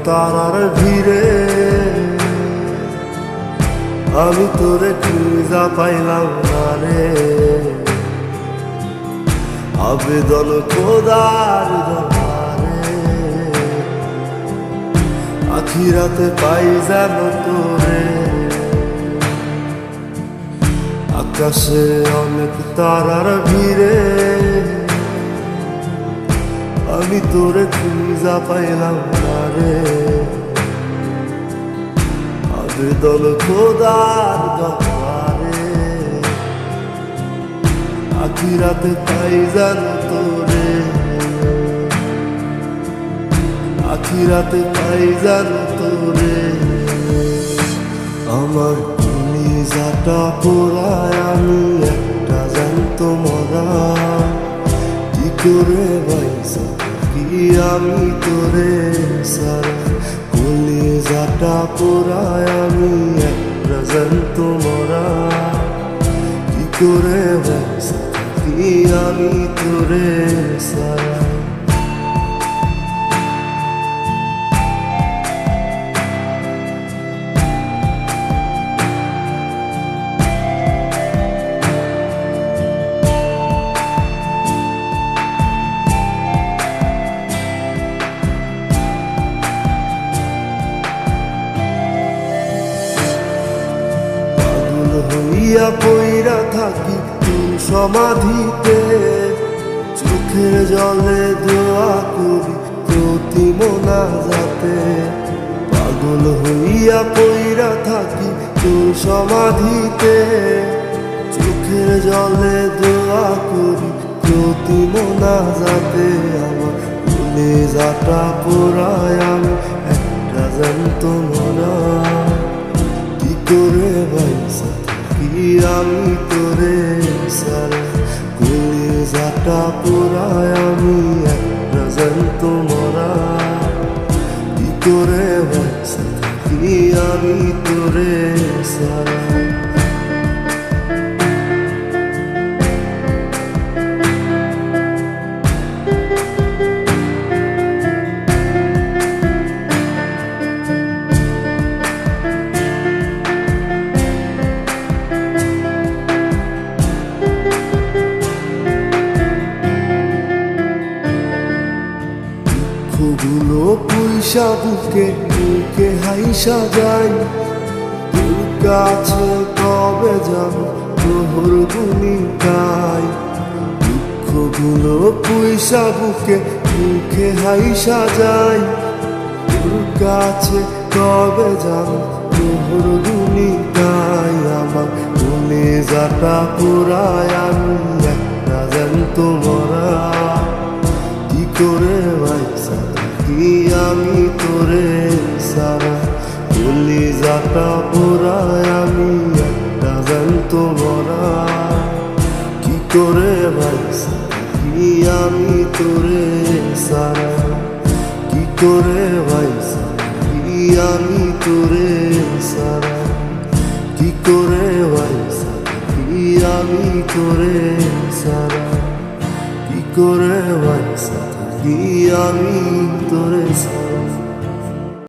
তারার ভিড়ে আমি তোরে খুঁজা পাইলাম না রে। আবেদন খোদার দরবারে আখিরাতে পাই যেন তোরে। আকাশে অনেক তারার ভিড়ে আমি তোরে খুঁজা পাইলাম না রে। আবেদন খোদার দরবারে আখিরাতে পাই যেন তোরে। আখিরাতে পাই যেন তোরে। আমার কলিজাটা পোড়ায় আমি একটা জ্যান্ত মরা। কি করে বাইসা থাকি আমি তোরে সারা। কলিজাটা পোড়ায় আমি একটা জ্যান্ত মরা। কি করে বাইসা থাকি আমি তোরে সারা। হইয়া পইরা থাকি তোর সমাধিতে। চোখের জলে দোয়া করি প্রতি মোনাজাতে। পাগল হইয়া পইরা থাকি তোর সমাধিতে। চোখের জলে দোয়া করি প্রতি মোনাজাতে। আমার কলিজাটা পোড়ায় আমি একটা জ্যান্ত মরা। কি করে বাইসা থাকি আমি তোরে সারা। কলিজাটা পোড়ায় আমি একটা জ্যান্ত মরা। কি করে বাইসা থাকি আমি তোরে সারা। দুঃখগুলো পুইসা বুকে বুকে হাইসা যাই। তোর কাছে কবে যাব তোর ভূমিকায়। দুঃখগুলো পুইসা বুকে বুকে হাইসা যাই। তোর কাছে কবে যাব তোর ভূমিকায়। আমার কলিজাটা পোড়ায় আমি একটা জ্যান্ত মরা। কি করে বাইসা থাকি আমি তোরে সারা। কলিজাটা পোড়ায় আমি একটা জ্যান্ত মরা। কি করে বাইসা থাকি আমি তোরে সারা। কি করে বাইসা থাকি আমি তোরে সারা। কি করে বাইসা থাকি আমি তোরে সারা। কি করে বাইসা থাকি আমি তোরে সারা।